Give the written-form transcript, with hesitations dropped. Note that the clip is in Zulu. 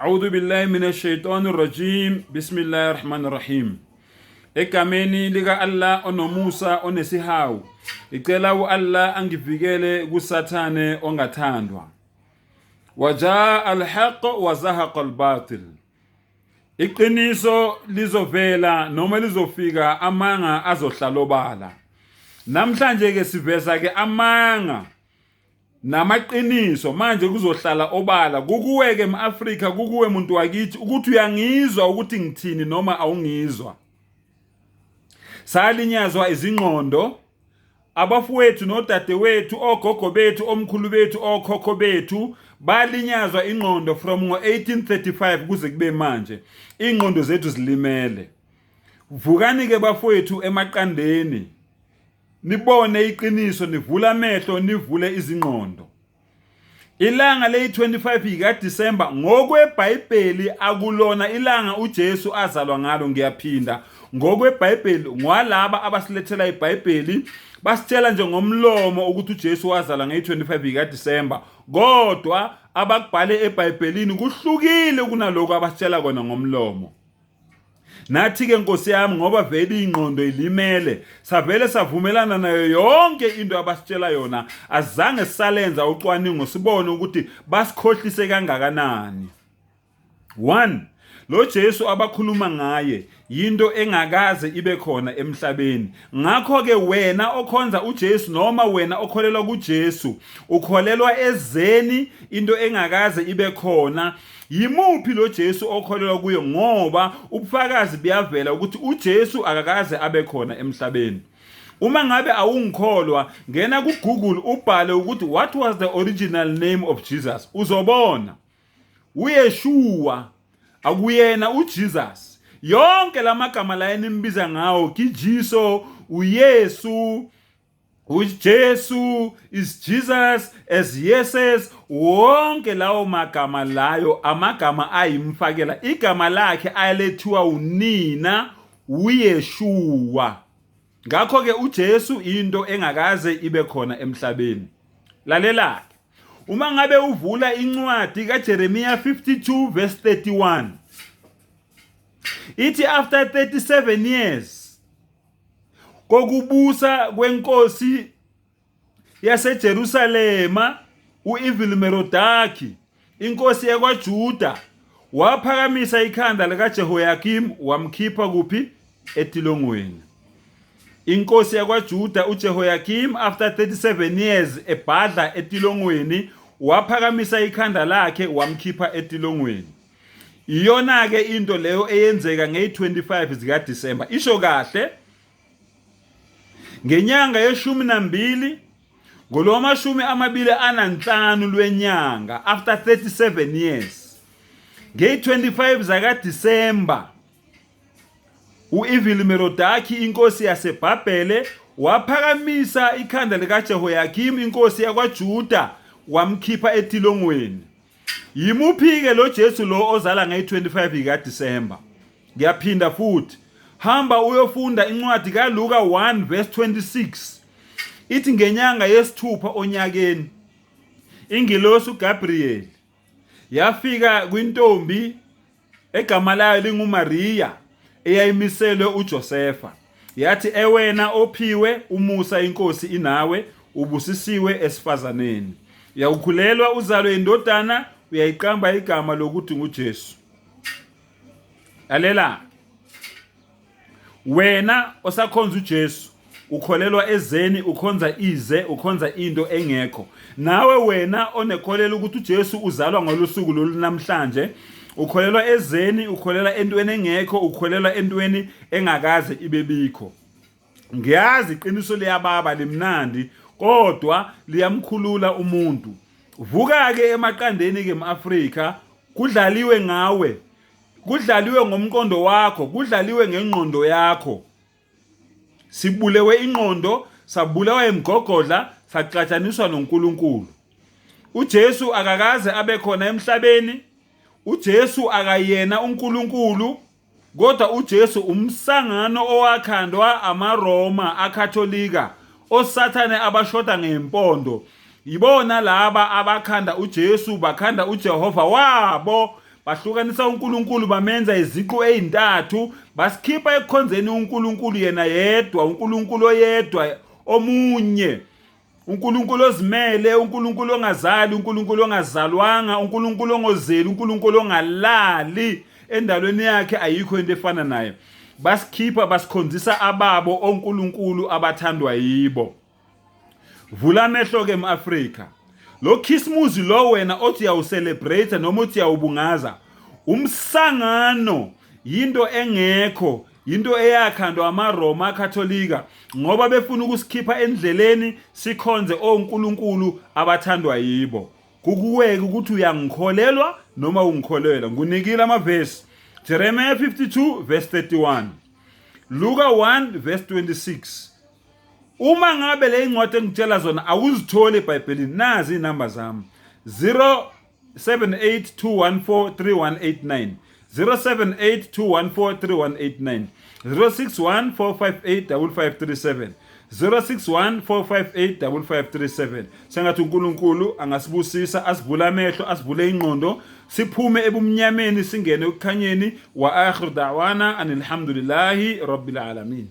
A'udhu billahi minash shaitanir rajim. Bismillahir rahmanir rahim. Egameni lika Allah onomusa onesihawu. Icela uAllah angivikele kusathane ongathandwa. Waja al-haqq wa zahaqa al-batil. Iqiniso lizovela noma lizofika amanga azohlalobala. Namhlanje ke siveza ke amanga namaqiniso manje kuzohlala obala kukuweke eAfrika kukuwe umuntu wakithi ukuthi uyangizwa ukuthi ngithini noma awungizwa. Salinyazwa izingqondo abafowethu nodadewethu ogogo bethu omkhulu bethu okhokho bethu balinyazwa ingqondo from ngo1835 kuze kube manje ingqondo zethu zilimele. Vukani ke bafowethu emaqandeni nibone iqiniso nivula amehlo nivule izingqondo. Ilanga le25 kaDisemba ngokweBhayibheli akulona ilanga uJesu azalwa ngalo ngiyaphinda ngokweBhayibheli ngwalaba abasilethela iBhayibheli basitshela nje ngomlomo ukuthi uJesu wazalwa nge25 kaDisemba kodwa abakubhale eBhayibhelini kuhlukile kunaloko abasitshela kona ngomlomo. Nathi ke Nkosi yami ngoba vele ingqondo ilimele savele savumelana nayo yonke into abasitshela yona azange sisalenza ucwaningo sibone ukuthi basikhohlise kangakanani. 1 Lo Jesu abakhuluma ngaye yinto engakaze ibe khona emhlabeni. Ngakho ke wena okhonza uJesu noma wena okholelwa kuJesu ukholelwa ezeni into engakaze ibe khona. Yimuphi lo Jesu okholelwa kuyo ngoba ubufakazi buyavela ukuthi uJesu akakaze abe khona emhlabeni. Uma ngabe awungikholwa ngena ku Google ubhale ukuthi what was the original name of Jesus uzobona uYeshua akuyena uJesus. Yonke lamagama la enimbiza ngawo kijiso uYesu uJesu is Jesus as Jesus wonke lawo magama layo amagama ayimfakela igama lakhe ayelethiwa unina uYeshua. Ngakho ke uJesu into engakaze ibe khona emhlabeni. Lalela uma ngabe uvula incwadi kaJeremiah 52 verse 31 ithi after 37 years kokubusa kwenkosi yaseJerusalema uEvil-Merodaki inkosi yakwaJuda waphakamisa ikhanda likaJehoyakim wamkhipha kuphi etilongweni. Inkosi yakwaJuda uJehoyakim after 37 years ebhadla etilongweni waphakamisa ikhanda lakhe wamkhipha etilongweni. Iyona ke into leyo eyenzeka nge25 zika December. Isho kahle ngenyanga ye12 ngolomashumi amabili ananhlanu lwenyanga after 37 years nge25 zaka December uEvil-Merodaki inkosi yaseBhabhele waphakamisa ikhanda likaJehoyakim inkosi yakwaJuda wamkhipha etilongweni. Yimuphi ke lo Jesu lo ozala nge25 kaDisemba? Ngiyaphinda futhi hamba uyofunda incwadi kaLuka 1 verse 26 ithi ngenyanga yesithupha onyakeni ingilosi uGabriel yafika kwintombi egama layo linguMaria eyayimiselwe uJosefa yathi ewena ophiwe umusa inkosi inawe ubusisiwe esifazaneni yawukhulelwa uzalwe indodana uyayiqamba igama lokuthi nguJesu. Alela wena osakhonza uJesu ukholelwa ezeni ukhonza ize ukhonza into engekho. Nawe wena onekholela ukuthi uJesu uzalwa ngalosuku namhlanje ukholelwa ezeni ukholelwa entweni engekho ukholelwa entweni engakaze ibebikho. Ngiyazi iqiniso liyababa limnandi kodwa liyamkhulula umuntu. Vuka ke emaqandeni ke eAfrika kudlaliwe ngawe kudlaliwe ngomqondo wakho kudlaliwe ngengqondo yakho. Sibulewe ingqondo sabulewa emgogodla saxatshaniswa noNkulunkulu. uJesu akakaze abe khona emhlabeni. uJesu akayena uNkulunkulu kodwa uJesu umsangano owakhandwa amaRoma akatholika osathane abashoda ngempondo. Yibona laba abakhanda uJesu bakhanda uJehova wabo bahlukanisa uNkulunkulu bamenza iziqu ezintathu, basikhipha ekukhonzeni uNkulunkulu yena yedwa, uNkulunkulu oyedwa omunye, uNkulunkulu ozimele, uNkulunkulu ongazali, uNkulunkulu ongazalwanga, uNkulunkulu ongozeli, uNkulunkulu ongalali, endalweni yakhe ayikho into efana naye. Basikhipha basikhonzisa ababo oNkulunkulu abathandwa yibo. Vula amehlo ke eAfrika. Lo Christmas lo wena othi uyawucelebrate noma uthi uyawubungaza, umsangano yinto engekho, yinto eyakhandwa amaRoma Katholika ngoba befuna ukusikhipha endleleni sikhonze oNkulunkulu abathandwa yibo. Kukuweke ukuthi uyangikholelwa noma ungikholelwa. Ngunikile amavesi. Jeremiah 52 verse 31. Luka 1 verse 26. Uma ngabe le incwadi engitshela zona awuzithole eBhayibhelini, nazi inamba zami: 0782143189, 0782143189, 0614585537, 0614585537. Sengathi uNkulunkulu angasibusisa, asivule amehlo, asivule ingqondo, siphume ebumnyameni singene ekukhanyeni. Wa akhiru da'wana anilhamdulillahi rabbil alamin.